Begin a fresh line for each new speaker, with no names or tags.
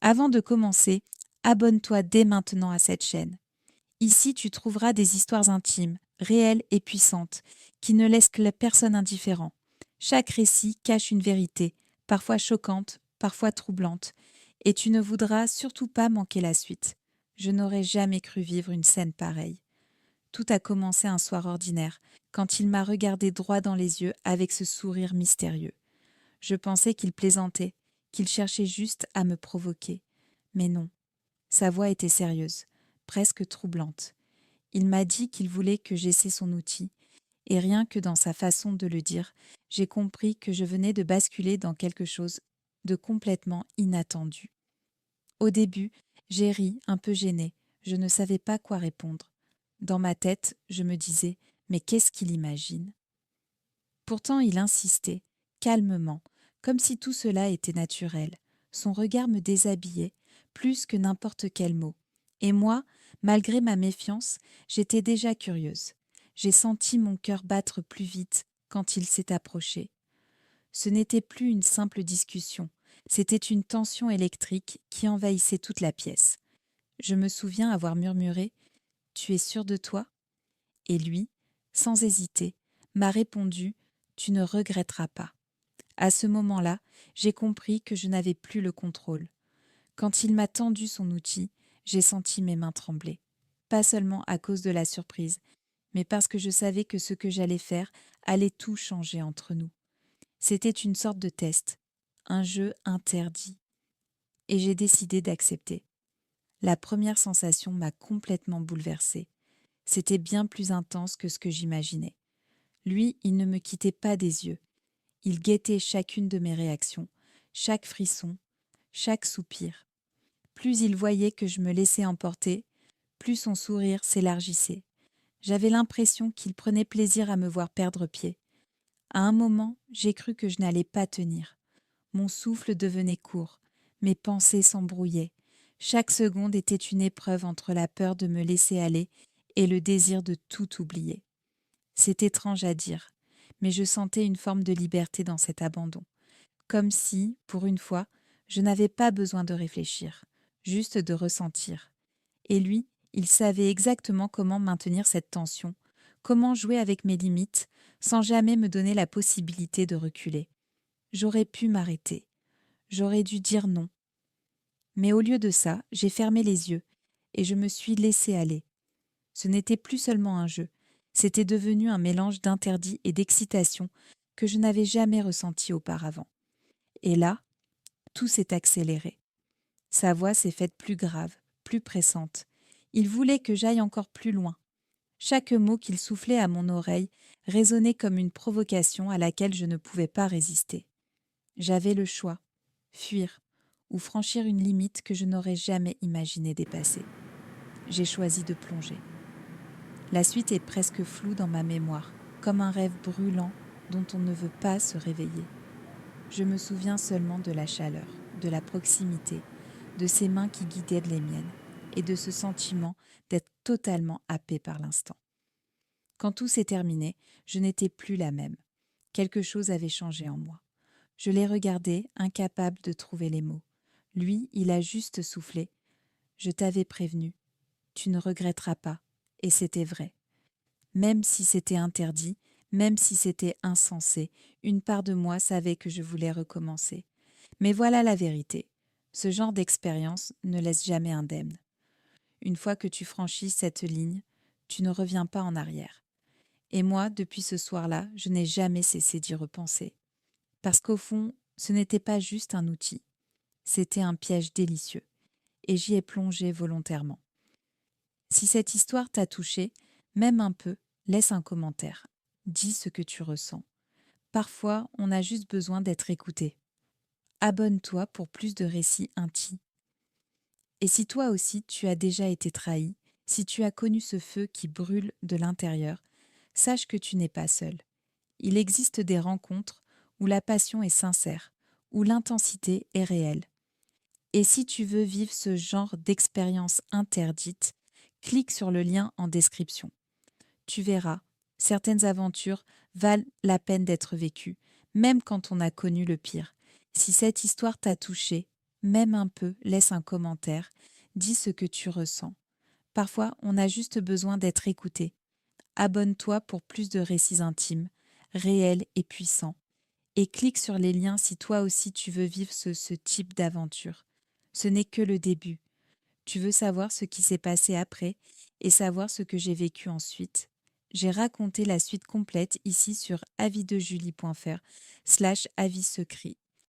Avant de commencer, abonne-toi dès maintenant à cette chaîne. Ici, tu trouveras des histoires intimes, réelles et puissantes, qui ne laissent personne indifférent. Chaque récit cache une vérité, parfois choquante, parfois troublante, et tu ne voudras surtout pas manquer la suite. Je n'aurais jamais cru vivre une scène pareille. Tout a commencé un soir ordinaire, quand il m'a regardé droit dans les yeux avec ce sourire mystérieux. Je pensais qu'il plaisantait, qu'il cherchait juste à me provoquer. Mais non, sa voix était sérieuse, presque troublante. Il m'a dit qu'il voulait que j'essaie son outil, et rien que dans sa façon de le dire, j'ai compris que je venais de basculer dans quelque chose de complètement inattendu. Au début, j'ai ri, un peu gênée, je ne savais pas quoi répondre. Dans ma tête, je me disais « mais qu'est-ce qu'il imagine ?» Pourtant il insistait, calmement, comme si tout cela était naturel. Son regard me déshabillait, plus que n'importe quel mot. Et moi, malgré ma méfiance, j'étais déjà curieuse. J'ai senti mon cœur battre plus vite quand il s'est approché. Ce n'était plus une simple discussion, c'était une tension électrique qui envahissait toute la pièce. Je me souviens avoir murmuré « Tu es sûr de toi ?» Et lui, sans hésiter, m'a répondu « Tu ne regretteras pas ». À ce moment-là, j'ai compris que je n'avais plus le contrôle. Quand il m'a tendu son outil, j'ai senti mes mains trembler. Pas seulement à cause de la surprise, mais parce que je savais que ce que j'allais faire allait tout changer entre nous. C'était une sorte de test, un jeu interdit. Et j'ai décidé d'accepter. La première sensation m'a complètement bouleversée. C'était bien plus intense que ce que j'imaginais. Lui, il ne me quittait pas des yeux. Il guettait chacune de mes réactions, chaque frisson, chaque soupir. Plus il voyait que je me laissais emporter, plus son sourire s'élargissait. J'avais l'impression qu'il prenait plaisir à me voir perdre pied. À un moment, j'ai cru que je n'allais pas tenir. Mon souffle devenait court, mes pensées s'embrouillaient. Chaque seconde était une épreuve entre la peur de me laisser aller et le désir de tout oublier. C'est étrange à dire, mais je sentais une forme de liberté dans cet abandon. Comme si, pour une fois, je n'avais pas besoin de réfléchir, juste de ressentir. Et lui, il savait exactement comment maintenir cette tension, comment jouer avec mes limites, sans jamais me donner la possibilité de reculer. J'aurais pu m'arrêter. J'aurais dû dire non. Mais au lieu de ça, j'ai fermé les yeux et je me suis laissée aller. Ce n'était plus seulement un jeu, c'était devenu un mélange d'interdit et d'excitation que je n'avais jamais ressenti auparavant. Et là, tout s'est accéléré. Sa voix s'est faite plus grave, plus pressante. Il voulait que j'aille encore plus loin. Chaque mot qu'il soufflait à mon oreille résonnait comme une provocation à laquelle je ne pouvais pas résister. J'avais le choix, fuir ou franchir une limite que je n'aurais jamais imaginé dépasser. J'ai choisi de plonger. La suite est presque floue dans ma mémoire, comme un rêve brûlant dont on ne veut pas se réveiller. Je me souviens seulement de la chaleur, de la proximité, de ses mains qui guidaient les miennes, et de ce sentiment d'être totalement happée par l'instant. Quand tout s'est terminé, je n'étais plus la même. Quelque chose avait changé en moi. Je l'ai regardé, incapable de trouver les mots. Lui, il a juste soufflé. « Je t'avais prévenu, tu ne regretteras pas. » Et c'était vrai. Même si c'était interdit, même si c'était insensé, une part de moi savait que je voulais recommencer. Mais voilà la vérité. Ce genre d'expérience ne laisse jamais indemne. Une fois que tu franchis cette ligne, tu ne reviens pas en arrière. Et moi, depuis ce soir-là, je n'ai jamais cessé d'y repenser. Parce qu'au fond, ce n'était pas juste un outil. C'était un piège délicieux. Et j'y ai plongé volontairement. Si cette histoire t'a touché, même un peu, laisse un commentaire. Dis ce que tu ressens. Parfois, on a juste besoin d'être écouté. Abonne-toi pour plus de récits intimes. Et si toi aussi tu as déjà été trahi, si tu as connu ce feu qui brûle de l'intérieur, sache que tu n'es pas seul. Il existe des rencontres où la passion est sincère, où l'intensité est réelle. Et si tu veux vivre ce genre d'expérience interdite, clique sur le lien en description. Tu verras, certaines aventures valent la peine d'être vécues, même quand on a connu le pire. Si cette histoire t'a touché, même un peu, laisse un commentaire, dis ce que tu ressens. Parfois, on a juste besoin d'être écouté. Abonne-toi pour plus de récits intimes, réels et puissants. Et clique sur les liens si toi aussi tu veux vivre ce type d'aventure. Ce n'est que le début. Tu veux savoir ce qui s'est passé après et savoir ce que j'ai vécu ensuite. J'ai raconté la suite complète ici sur avisdejulie.fr/avis secret.